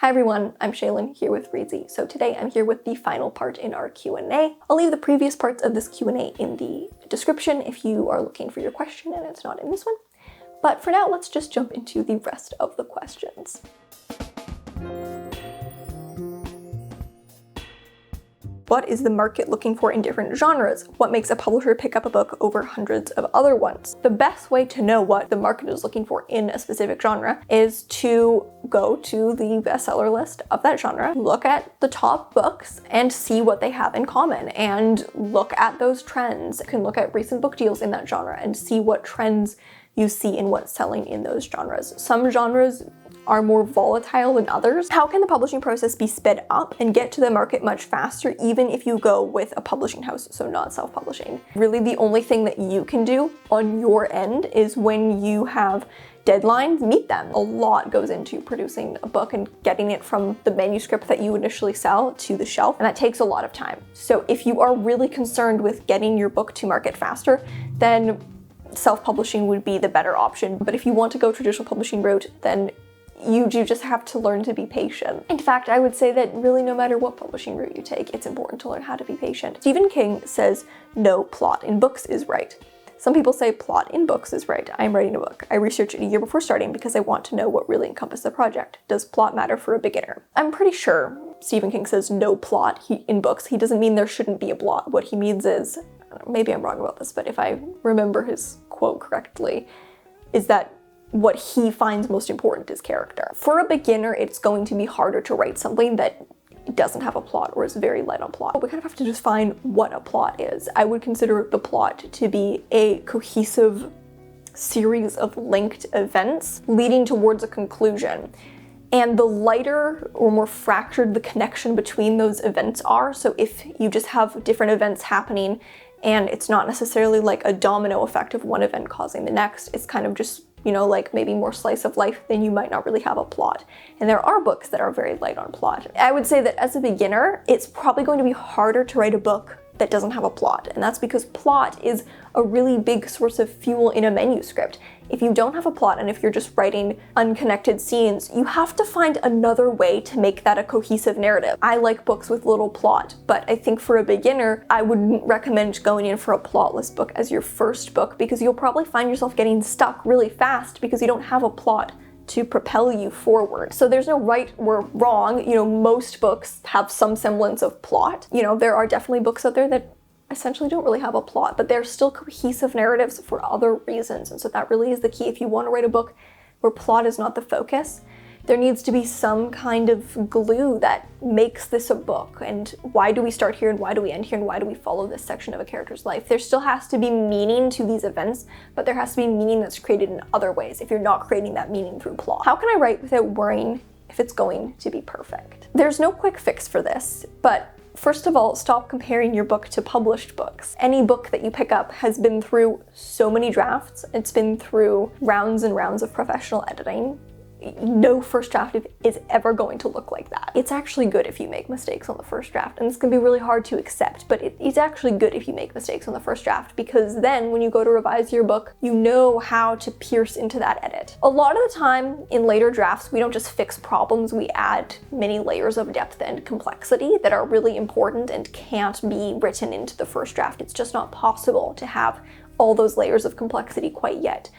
Hi everyone, I'm Shaylin here with Reedsy. So today I'm here with the final part in our Q&A. I'll leave the previous parts of this Q&A in the description if you are looking for your question and it's not in this one. But for now, let's just jump into the rest of the questions. What is the market looking for in different genres? What makes a publisher pick up a book over hundreds of other ones? The best way to know what the market is looking for in a specific genre is to go to the bestseller list of that genre, look at the top books and see what they have in common and look at those trends. You can look at recent book deals in that genre and see what trends you see in what's selling in those genres. Some genres are more volatile than others. How can the publishing process be sped up and get to the market much faster even if you go with a publishing house, so not self-publishing? Really the only thing that you can do on your end is when you have deadlines, meet them. A lot goes into producing a book and getting it from the manuscript that you initially sell to the shelf, and that takes a lot of time. So if you are really concerned with getting your book to market faster, then self-publishing would be the better option. But if you want to go traditional publishing route, then you just have to learn to be patient. In fact, I would say that really no matter what publishing route you take, it's important to learn how to be patient. Stephen King says, no plot in books is right. Some people say plot in books is right. I'm writing a book. I research it a year before starting because I want to know what really encompasses the project. Does plot matter for a beginner? I'm pretty sure Stephen King says no plot in books. He doesn't mean there shouldn't be a plot. What he means is, maybe I'm wrong about this, but if I remember his quote correctly, is that what he finds most important is character. For a beginner, it's going to be harder to write something that doesn't have a plot or is very light on plot. We kind of have to just find what a plot is. I would consider the plot to be a cohesive series of linked events leading towards a conclusion. And the lighter or more fractured the connection between those events are, so if you just have different events happening and it's not necessarily like a domino effect of one event causing the next, it's kind of just, you know, like maybe more slice of life, then you might not really have a plot. And there are books that are very light on plot. I would say that as a beginner, it's probably going to be harder to write a book that doesn't have a plot. And that's because plot is a really big source of fuel in a manuscript. If you don't have a plot and if you're just writing unconnected scenes, you have to find another way to make that a cohesive narrative. I like books with little plot, but I think for a beginner, I wouldn't recommend going in for a plotless book as your first book because you'll probably find yourself getting stuck really fast because you don't have a plot to propel you forward. So there's no right or wrong. You know, most books have some semblance of plot. You know, there are definitely books out there that essentially don't really have a plot, but they're still cohesive narratives for other reasons. And so that really is the key. If you want to write a book where plot is not the focus, there needs to be some kind of glue that makes this a book. And why do we start here and why do we end here and why do we follow this section of a character's life? There still has to be meaning to these events, but there has to be meaning that's created in other ways if you're not creating that meaning through plot. How can I write without worrying if it's going to be perfect? There's no quick fix for this, but first of all, stop comparing your book to published books. Any book that you pick up has been through so many drafts. It's been through rounds and rounds of professional editing. No first draft is ever going to look like that. It's actually good if you make mistakes on the first draft, and it's gonna be really hard to accept, but it's actually good if you make mistakes on the first draft because then when you go to revise your book, you know how to pierce into that edit. A lot of the time in later drafts, we don't just fix problems, we add many layers of depth and complexity that are really important and can't be written into the first draft. It's just not possible to have all those layers of complexity quite yet.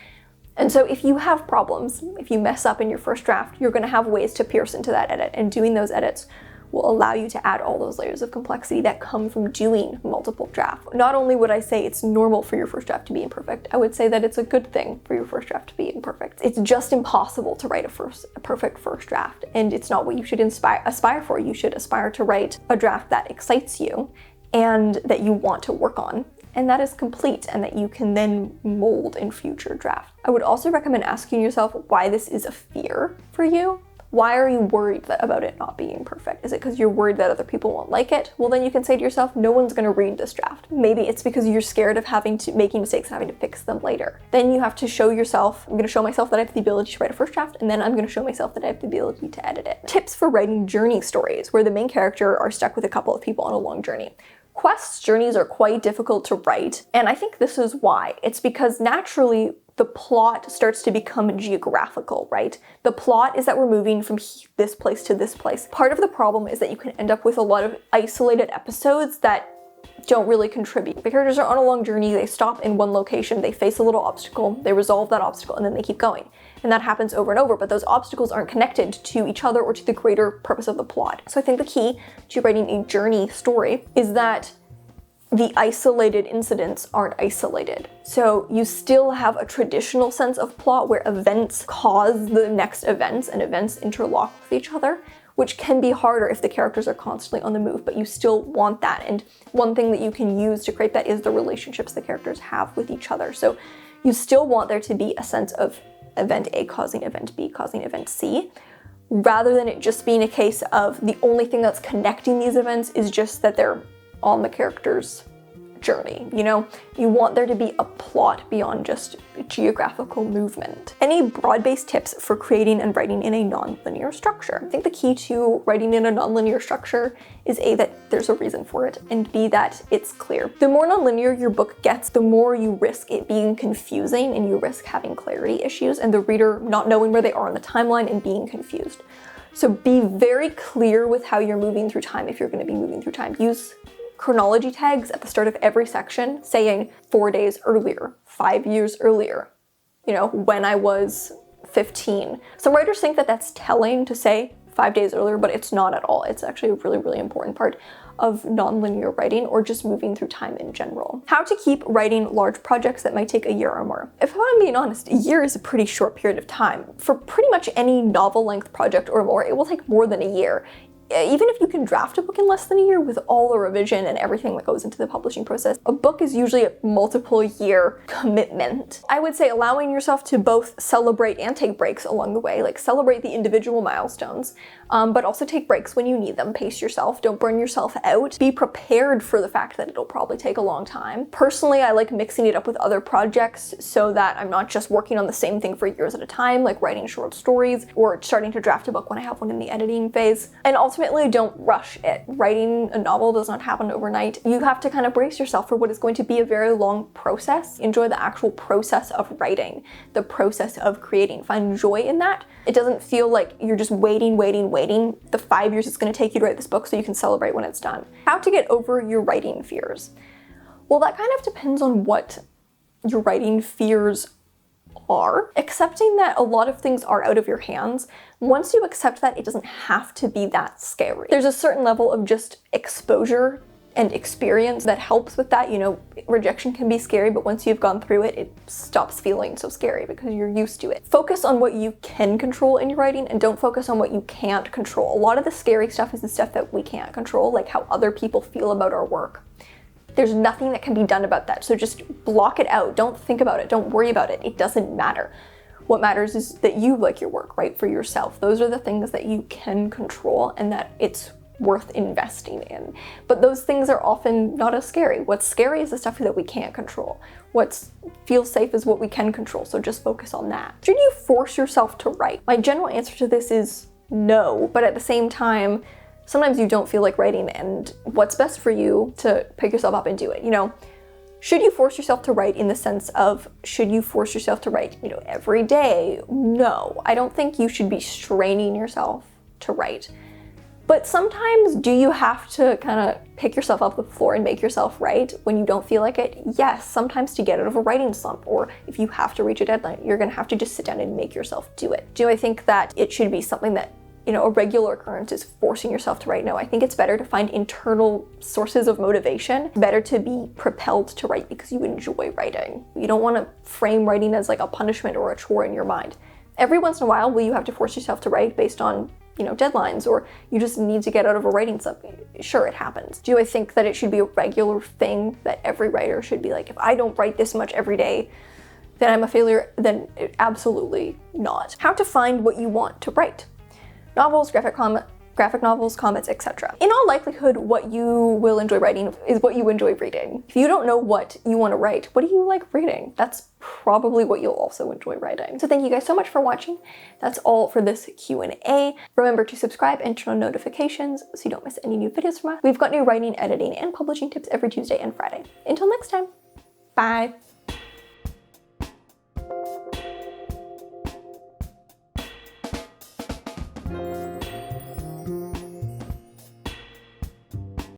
And so if you have problems, if you mess up in your first draft, you're gonna have ways to pierce into that edit, and doing those edits will allow you to add all those layers of complexity that come from doing multiple drafts. Not only would I say it's normal for your first draft to be imperfect, I would say that it's a good thing for your first draft to be imperfect. It's just impossible to write a perfect first draft, and it's not what you should aspire for. You should aspire to write a draft that excites you and that you want to work on, and that is complete and that you can then mold in future drafts. I would also recommend asking yourself why this is a fear for you. Why are you worried about it not being perfect? Is it because you're worried that other people won't like it? Well, then you can say to yourself, no one's gonna read this draft. Maybe it's because you're scared of making mistakes and having to fix them later. Then you have to show yourself, I'm gonna show myself that I have the ability to write a first draft, and then I'm gonna show myself that I have the ability to edit it. Tips for writing journey stories, where the main character are stuck with a couple of people on a long journey. Quest journeys are quite difficult to write, and I think this is why. It's because naturally, the plot starts to become geographical, right? The plot is that we're moving from this place to this place. Part of the problem is that you can end up with a lot of isolated episodes that don't really contribute. The characters are on a long journey, they stop in one location, they face a little obstacle, they resolve that obstacle, and then they keep going. And that happens over and over, but those obstacles aren't connected to each other or to the greater purpose of the plot. So I think the key to writing a journey story is that the isolated incidents aren't isolated. So you still have a traditional sense of plot where events cause the next events and events interlock with each other, which can be harder if the characters are constantly on the move, but you still want that. And one thing that you can use to create that is the relationships the characters have with each other. So you still want there to be a sense of event A causing event B causing event C, rather than it just being a case of the only thing that's connecting these events is just that they're on the character's journey. You know, you want there to be a plot beyond just geographical movement. Any broad-based tips for creating and writing in a non-linear structure? I think the key to writing in a non-linear structure is A, that there's a reason for it, and B, that it's clear. The more non-linear your book gets, the more you risk it being confusing and you risk having clarity issues and the reader not knowing where they are on the timeline and being confused. So be very clear with how you're moving through time if you're going to be moving through time. Use chronology tags at the start of every section saying 4 days earlier, 5 years earlier, you know, when I was 15. Some writers think that that's telling to say 5 days earlier, but it's not at all. It's actually a really, really important part of non-linear writing or just moving through time in general. How to keep writing large projects that might take a year or more. If I'm being honest, a year is a pretty short period of time. For pretty much any novel-length project or more, it will take more than a year. Even if you can draft a book in less than a year with all the revision and everything that goes into the publishing process, a book is usually a multiple year commitment. I would say allowing yourself to both celebrate and take breaks along the way, like celebrate the individual milestones, but also take breaks when you need them. Pace yourself, don't burn yourself out. Be prepared for the fact that it'll probably take a long time. Personally, I like mixing it up with other projects so that I'm not just working on the same thing for years at a time, like writing short stories or starting to draft a book when I have one in the editing phase. And ultimately, don't rush it. Writing a novel does not happen overnight. You have to kind of brace yourself for what is going to be a very long process. Enjoy the actual process of writing, the process of creating. Find joy in that. It doesn't feel like you're just waiting the 5 years it's going to take you to write this book so you can celebrate when it's done. How to get over your writing fears. Well, that kind of depends on what your writing fears are. Accepting that a lot of things are out of your hands, once you accept that, it doesn't have to be that scary. There's a certain level of just exposure and experience that helps with that. You know, rejection can be scary, but once you've gone through it, it stops feeling so scary because you're used to it. Focus on what you can control in your writing and don't focus on what you can't control. A lot of the scary stuff is the stuff that we can't control, like how other people feel about our work. There's nothing that can be done about that, so just block it out. Don't think about it, don't worry about it. It doesn't matter. What matters is that you like your work, right, for yourself. Those are the things that you can control and that it's worth investing in. But those things are often not as scary. What's scary is the stuff that we can't control. What feels safe is what we can control, so just focus on that. Should you force yourself to write? My general answer to this is no, but at the same time, sometimes you don't feel like writing, and what's best for you to pick yourself up and do it. You know, should you force yourself to write in the sense of, should you force yourself to write, you know, every day? No, I don't think you should be straining yourself to write. But sometimes, do you have to kind of pick yourself up off the floor and make yourself write when you don't feel like it? Yes, sometimes to get out of a writing slump, or if you have to reach a deadline, you're gonna have to just sit down and make yourself do it. Do I think that it should be something that, you know, a regular occurrence is forcing yourself to write? No, I think it's better to find internal sources of motivation. Better to be propelled to write because you enjoy writing. You don't want to frame writing as like a punishment or a chore in your mind. Every once in a while, will you have to force yourself to write based on, you know, deadlines, or you just need to get out of a writing slump? Sure, it happens. Do I think that it should be a regular thing that every writer should be like, if I don't write this much every day, then I'm a failure? Then absolutely not. How to find what you want to write. Novels, graphic novels, comics, etc. In all likelihood, what you will enjoy writing is what you enjoy reading. If you don't know what you want to write, what do you like reading? That's probably what you'll also enjoy writing. So thank you guys so much for watching. That's all for this Q&A. Remember to subscribe and turn on notifications so you don't miss any new videos from us. We've got new writing, editing, and publishing tips every Tuesday and Friday. Until next time, bye.